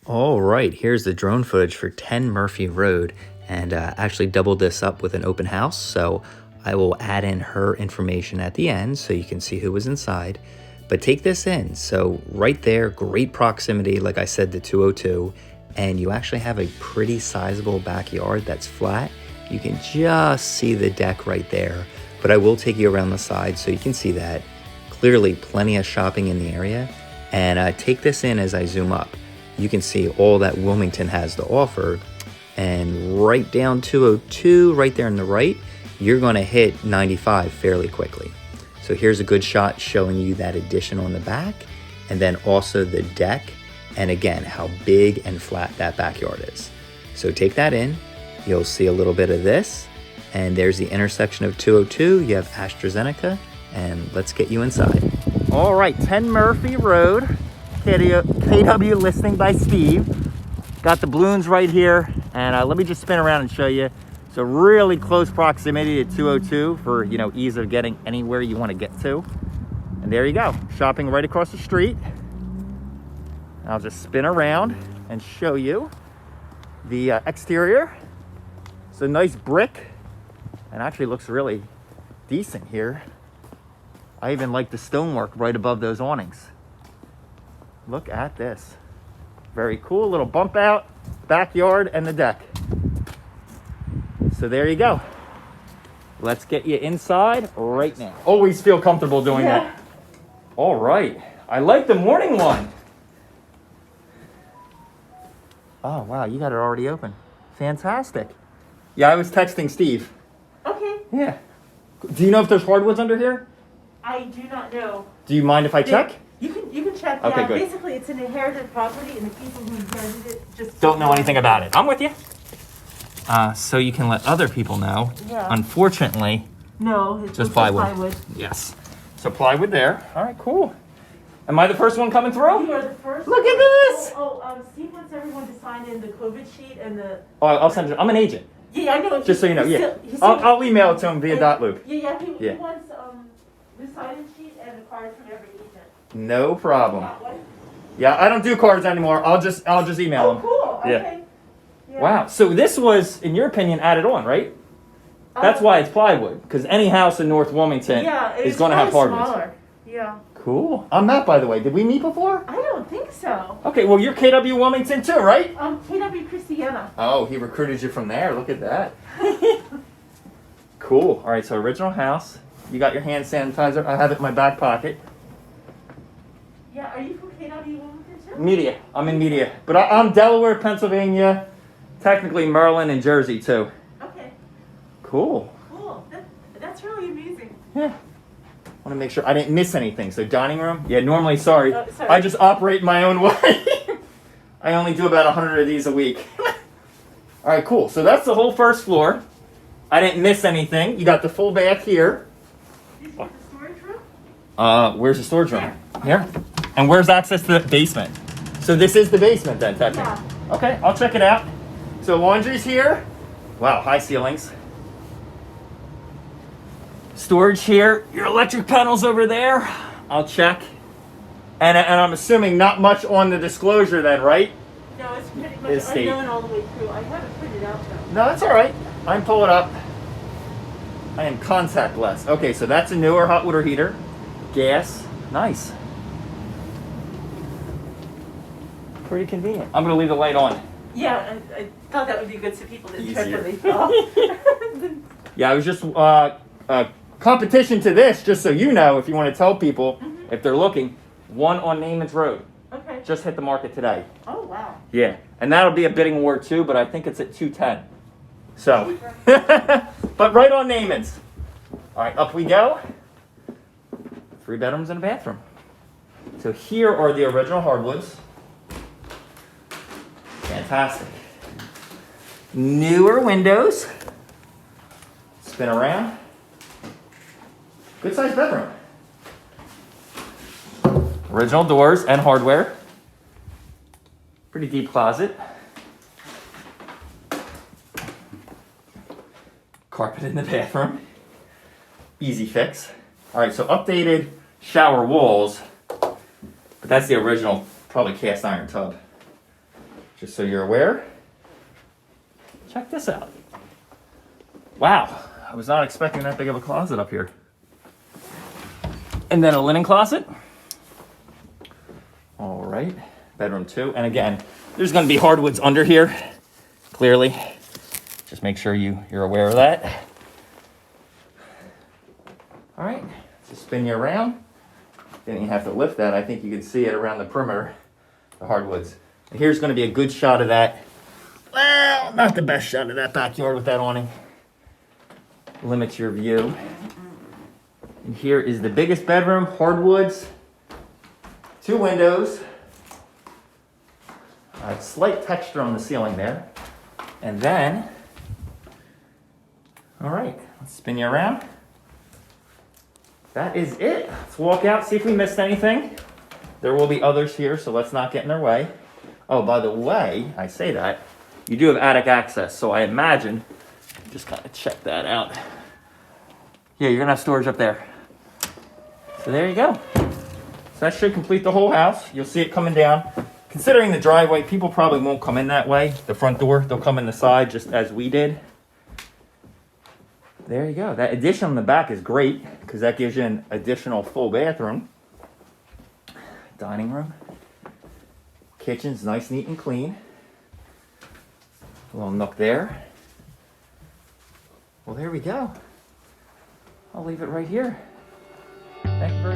All right, here's the drone footage for 10 Murphy Road, and actually doubled this up with an open house, so I will add in her information at the end so you can see who was inside. But take this in. So right there, great proximity, like I said, to 202, and you actually have a pretty sizable backyard that's flat. You can just see the deck right there, but I will take you around the side so you can see that. Clearly plenty of shopping in the area, and take this in as I zoom up. You can see all that Wilmington has to offer, and right down 202, right there on the right, you're gonna hit 95 fairly quickly. So here's a good shot showing you that addition on the back, and then also the deck, and again, how big and flat that backyard is. So take that in, you'll see a little bit of this, and there's the intersection of 202, you have AstraZeneca, and let's get you inside. All right, 10 Murphy Road, KW listing by Steve. Got the balloons right here, and let me just spin around and show you. So really close proximity to 202 for, ease of getting anywhere you want to get to. And there you go, shopping right across the street. I'll just spin around and show you the exterior. It's a nice brick, and actually looks really decent here. I even like the stonework right above those awnings. Look at this. Very cool, little bump out, backyard, and the deck. So there you go. Let's get you inside right now. Always feel comfortable doing that. All right, I like the morning one. Oh wow, you got it already open. Fantastic. Yeah, I was texting Steve. Okay. Yeah. Do you know if there's hardwoods under here? I do not know. Do you mind if I check? You can check. Okay, yeah, good. Basically, it's an inherited property, and the people who inherited it just Don't know anything about it. I'm with you. So you can let other people know. Yeah. Unfortunately, No, it's just plywood. Yes. So plywood there. All right, cool. Am I the first one coming through? You are the first. Look at this. Steve wants everyone to sign in the COVID sheet and the. Oh, I'll send you. I'm an agent. Yeah, I know. Just so you know. Yeah. He's I'll email it to him via dot loop. Yeah. He Yeah. wants the sign-in sheet and the card from every agent. No problem. That one. Yeah, I don't do cards anymore. I'll just email them. Cool. Yeah. Okay. Yeah. Wow. So this was, in your opinion, added on, right? That's why it's plywood, because any house in North Wilmington is going to have hardwoods. Smaller. Yeah. Cool. I'm Matt, by the way. Did we meet before? I don't think so. Okay, well, you're KW Wilmington too, right? KW Christiana. Oh, he recruited you from there. Look at that. Cool. All right, so original house. You got your hand sanitizer. I have it in my back pocket. Yeah, are you from KW Wilmington too? Media. I'm in media. But I'm Delaware, Pennsylvania, technically Maryland and Jersey too. Okay. Cool. Cool. That's really amazing. Yeah. Want to make sure I didn't miss anything. So dining room. Yeah, normally, sorry. Sorry. I just operate my own way. I only do about 100 of these a week. All right, cool. So that's the whole first floor. I didn't miss anything. You got the full bath here. Did you get the storage room? Where's the storage room? Here. And where's access to the basement? So this is the basement then, technically. Yeah. Okay, I'll check it out. So laundry's here. Wow, high ceilings. Storage here. Your electric panels over there. I'll check. And I'm assuming not much on the disclosure then, right? No, it's pretty much It's state. unknown all the way through. I haven't printed out though. No, that's all right. I can pull it up. I am contactless. Okay, so that's a newer hot water heater. Gas. Nice. Pretty convenient. I'm going to leave the light on. Yeah, I thought that would be good so people didn't trip Easier. when they fell. Yeah, I was just competition to this, just so you know, if you want to tell people, if they're looking, one on Naaman's Road. Okay. Just hit the market today. Oh, wow. Yeah, and that'll be a bidding war too, but I think it's at 210. So, but right on Naaman's. All right, up we go. 3 bedrooms and a bathroom. So here are the original hardwoods. Fantastic. Newer windows. Spin around. Good sized bedroom. Original doors and hardware. Pretty deep closet. Carpet in the bathroom. Easy fix. All right, so updated shower walls, but that's the original, probably cast iron tub. just so you're aware. Check this out. Wow, I was not expecting that big of a closet up here. And then a linen closet. All right, bedroom 2. And again, there's gonna be hardwoods under here, clearly. Just make sure you're aware of that. All right, just spin you around. Didn't even have to lift that. I think you can see it around the perimeter, the hardwoods. And here's gonna be a good shot of that. Well, not the best shot of that backyard with that awning. Limits your view. And here is the biggest bedroom, hardwoods, 2 windows, a slight texture on the ceiling there. And then, all right, let's spin you around. That is it. Let's walk out, see if we missed anything. There will be others here, so let's not get in their way. Oh, by the way, I say that, you do have attic access, so I imagine, just kind of check that out. Yeah, you're gonna have storage up there. So there you go. So that should complete the whole house. You'll see it coming down. Considering the driveway, people probably won't come in that way, the front door. They'll come in the side just as we did. There you go. That addition on the back is great because that gives you an additional full bathroom. Dining room. Kitchen's nice, neat, and clean. A little nook there. Well, there we go. I'll leave it right here. Thank you very much.